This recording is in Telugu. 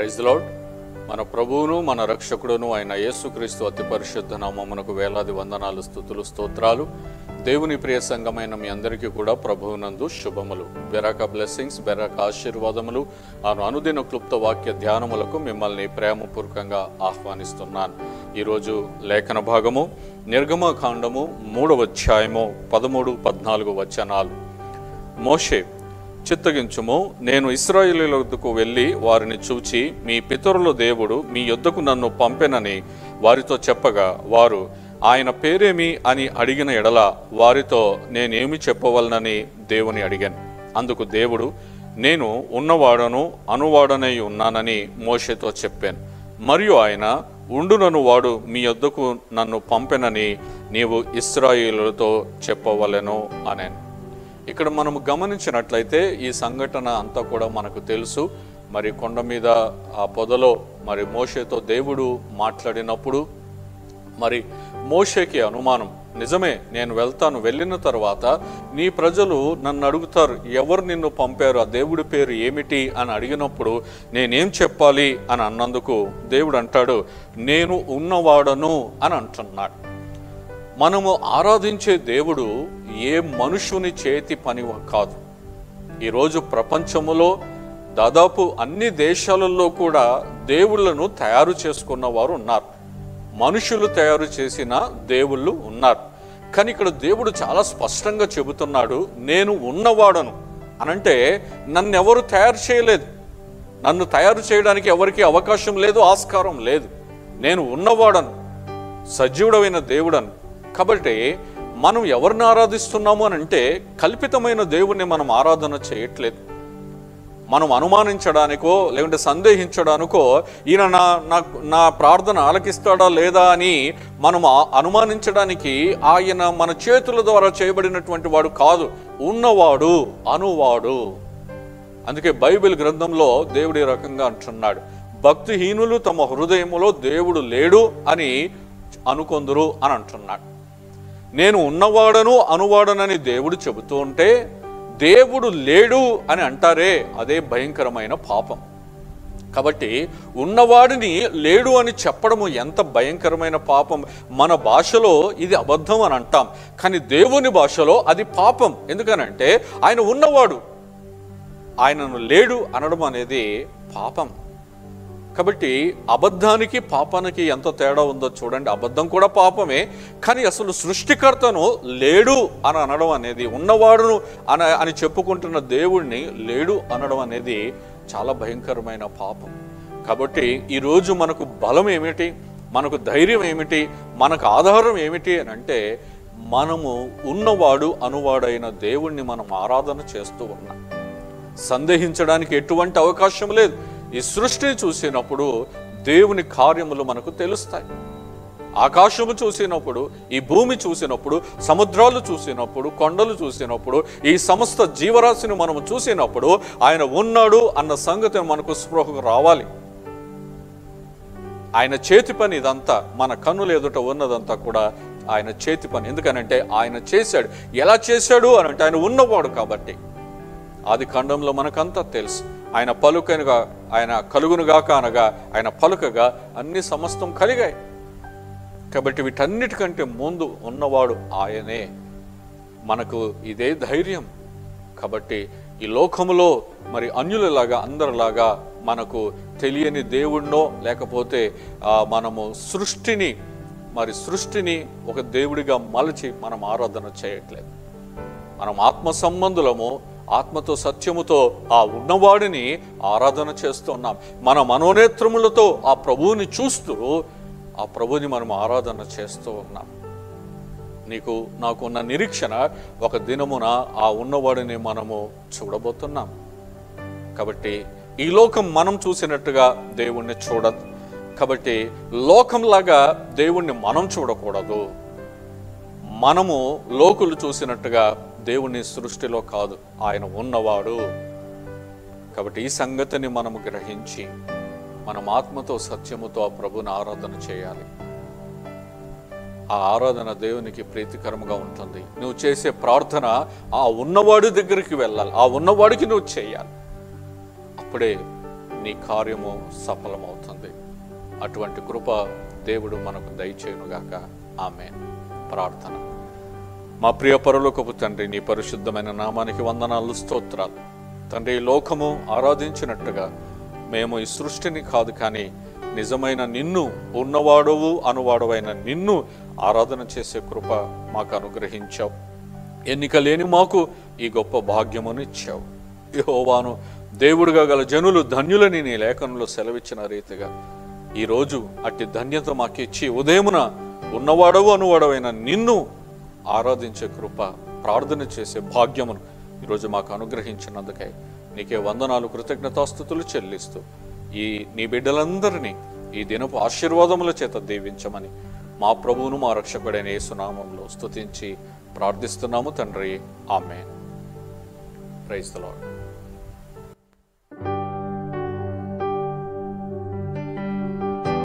Praise the lord. మన ప్రభువును మన రక్షకుడును అయిన యేసుక్రీస్తు అతి పరిశుద్ధ నామమునకు వేలాది వందనాలు, స్తుతులు, స్తోత్రాలు. దేవుని ప్రియ సంఘమైన మీ అందరికీ కూడా ప్రభువునందు శుభములు, బెరాక బ్లెస్సింగ్స్, బెరాక ఆశీర్వాదములు, అనుదిన క్లుప్త వాక్య ధ్యానములకు మిమ్మల్ని ప్రేమపూర్వకంగా ఆహ్వానిస్తున్నాను. ఈరోజు లేఖన భాగము నిర్గమకాండము 3వ అధ్యాయము 13-14 వచనాలు. మోషే, చిత్తగించుము, నేను ఇశ్రాయేలీయుల వద్దకు వెళ్ళి వారిని చూచి మీ పితరుల దేవుడు మీ యొద్దకు నన్ను పంపెనని వారితో చెప్పగా, వారు ఆయన పేరేమి అని అడిగిన ఎడల వారితో నేనేమి చెప్పవలనని దేవుని అడిగాను. అందుకు దేవుడు, నేను ఉన్నవాడను అనువాడనై ఉన్నానని మోషేతో చెప్పాను. మరియు ఆయన, ఉండునను వాడు మీ యొద్దకు నన్ను పంపెనని నీవు ఇశ్రాయేలులతో చెప్పవలెను అనేను. ఇక్కడ మనము గమనించినట్లయితే ఈ సంఘటన అంతా కూడా మనకు తెలుసు. మరి కొండ మీద ఆ పొదలో మరి మోషేతో దేవుడు మాట్లాడినప్పుడు మరి మోషేకి అనుమానం, నిజమే నేను వెళ్తాను, వెళ్ళిన తర్వాత నీ ప్రజలు నన్ను అడుగుతారు, ఎవరు నిన్ను పంపారు, ఆ దేవుడి పేరు ఏమిటి అని అడిగినప్పుడు నేనేం చెప్పాలి అని అన్నందుకు దేవుడు అంటాడు, నేను ఉన్నవాడను అని అంటున్నాడు. మనము ఆరాధించే దేవుడు ఏ మనుషుని చేతి పని కాదు. ఈరోజు ప్రపంచములో దాదాపు అన్ని దేశాలలో కూడా దేవుళ్ళను తయారు చేసుకున్న వారు ఉన్నారు, మనుషులు తయారు చేసిన దేవుళ్ళు ఉన్నారు. కానీ ఇక్కడ దేవుడు చాలా స్పష్టంగా చెబుతున్నాడు, నేను ఉన్నవాడను అనంటే నన్ను ఎవరు తయారు చేయలేదు, నన్ను తయారు చేయడానికి ఎవరికి అవకాశం లేదు, ఆస్కారం లేదు. నేను ఉన్నవాడను, సజీవుడమైన దేవుడను. కాబట్టి మనం ఎవరిని ఆరాధిస్తున్నాము అని అంటే కల్పితమైన దేవుణ్ణి మనం ఆరాధన చేయట్లేదు. మనం అనుమానించడానికో లేకుంటే సందేహించడానికో ఈయన నా ప్రార్థన ఆలకిస్తాడా లేదా అని మనం అనుమానించడానికి ఆయన మన చేతుల ద్వారా చేయబడినటువంటి వాడు కాదు, ఉన్నవాడు, అనువాడు. అందుకే బైబిల్ గ్రంథంలో దేవుడు ఈ రకంగా అంటున్నాడు, భక్తిహీనులు తమ హృదయములో దేవుడు లేడు అని అనుకొందురు అని అంటున్నాడు. నేను ఉన్నవాడను అనువాడనని దేవుడు చెబుతూ ఉంటే దేవుడు లేడు అని అంటారే, అదే భయంకరమైన పాపం. కాబట్టి ఉన్నవాడిని లేడు అని చెప్పడము ఎంత భయంకరమైన పాపం. మన భాషలో ఇది అబద్ధం అని అంటాం, కానీ దేవుని భాషలో అది పాపం. ఎందుకనంటే ఆయన ఉన్నవాడు, ఆయనను లేడు అనడం అనేది పాపం. కాబట్టి అబద్ధానికి పాపానికి ఎంత తేడా ఉందో చూడండి. అబద్ధం కూడా పాపమే, కానీ అసలు సృష్టికర్తను లేడు అని అనడం అనేది, ఉన్నవాడును అని చెప్పుకుంటున్న దేవుణ్ణి లేడు అనడం అనేది చాలా భయంకరమైన పాపం. కాబట్టి ఈరోజు మనకు బలం ఏమిటి, మనకు ధైర్యం ఏమిటి, మనకు ఆధారం ఏమిటి అని అంటే మనము ఉన్నవాడు అనువాడైన దేవుణ్ణి మనం ఆరాధన చేస్తూ ఉన్నాం. సందేహించడానికి ఎటువంటి అవకాశం లేదు. ఈ సృష్టిని చూసినప్పుడు దేవుని కార్యములు మనకు తెలుస్తాయి. ఆకాశము చూసినప్పుడు, ఈ భూమి చూసినప్పుడు, సముద్రాలు చూసినప్పుడు, కొండలు చూసినప్పుడు, ఈ సమస్త జీవరాశిని మనము చూసినప్పుడు ఆయన ఉన్నాడు అన్న సంగతి మనకు స్పృహకు రావాలి. ఆయన చేతి పని ఇదంతా, మన కన్నుల ఎదుట ఉన్నదంతా కూడా ఆయన చేతి పని. ఎందుకనంటే ఆయన చేశాడు. ఎలా చేశాడు అని అంటే ఆయన ఉన్నవాడు కాబట్టి. ఆది కాండంలో మనకంతా తెలుసు, ఆయన పలుకనుగా, ఆయన కలుగునుగాక అనగా ఆయన పలుకగా అన్ని సమస్తం కలిగాయి. కాబట్టి వీటన్నిటికంటే ముందు ఉన్నవాడు ఆయనే. మనకు ఇదే ధైర్యం. కాబట్టి ఈ లోకములో మరి అన్యులలాగా అందరిలాగా మనకు తెలియని దేవుణ్ణో లేకపోతే మనము సృష్టిని ఒక దేవుడిగా మలచి మనం ఆరాధన చేయట్లేదు. మనం ఆత్మ సంబంధులము, ఆత్మతో సత్యముతో ఆ ఉన్నవాడిని ఆరాధన చేస్తున్నాం. మన మనోనేత్రములతో ఆ ప్రభువుని చూస్తూ ఆ ప్రభువుని మనం ఆరాధన చేస్తూ ఉన్నాం. నీకు నాకున్న నిరీక్షణ, ఒక దినమున ఆ ఉన్నవాడిని మనము చూడబోతున్నాం. కాబట్టి ఈ లోకం మనం చూసినట్టుగా దేవుణ్ణి చూడదు. కాబట్టి లోకంలాగా దేవుణ్ణి మనం చూడకూడదు. మనము లోకులు చూసినట్టుగా దేవుని సృష్టిలో కాదు, ఆయన ఉన్నవాడు. కాబట్టి ఈ సంగతిని మనము గ్రహించి మనం ఆత్మతో సత్యముతో ఆ ప్రభుని ఆరాధన చేయాలి. ఆ ఆరాధన దేవునికి ప్రీతికరంగా ఉంటుంది. నువ్వు చేసే ప్రార్థన ఆ ఉన్నవాడి దగ్గరికి వెళ్ళాలి, ఆ ఉన్నవాడికి నువ్వు చేయాలి. అప్పుడే నీ కార్యము సఫలమవుతుంది. అటువంటి కృప దేవుడు మనకు దయచేయునుగాక. ఆమేన్. ప్రార్థన. మా ప్రియ పరలోకపు తండ్రి, నీ పరిశుద్ధమైన నామానికి వందనాలు, స్తోత్రాలు. తండ్రి, లోకము ఆరాధించినట్టుగా మేము ఈ సృష్టిని కాదు, కానీ నిజమైన నిన్ను, ఉన్నవాడవు అనువాడవైన నిన్ను ఆరాధన చేసే కృప మాకు అనుగ్రహించావు. ఎన్నిక లేని మాకు ఈ గొప్ప భాగ్యమును ఇచ్చావు. యెహోవాను దేవుడుగా గల జనులు ధన్యులని నీ లేఖనంలో సెలవిచ్చిన రీతిగా ఈరోజు అట్టి ధన్యత మాకిచ్చి ఉదయమున ఉన్నవాడవు అనువాడవైన నిన్ను ఆరాధించే కృప, ప్రార్థన చేసే భాగ్యమును ఈరోజు మాకు అనుగ్రహించినందుకై నీకే వందనాలు, కృతజ్ఞతాస్తుతులు చెల్లిస్తూ నీ బిడ్డలందరినీ ఈ దినపు ఆశీర్వాదముల చేత దీవించమని మా ప్రభువును మా రక్షకుడైన యేసు నామములో స్తుతించి ప్రార్థిస్తున్నాము తండ్రి. ఆమేన్. Praise the lord.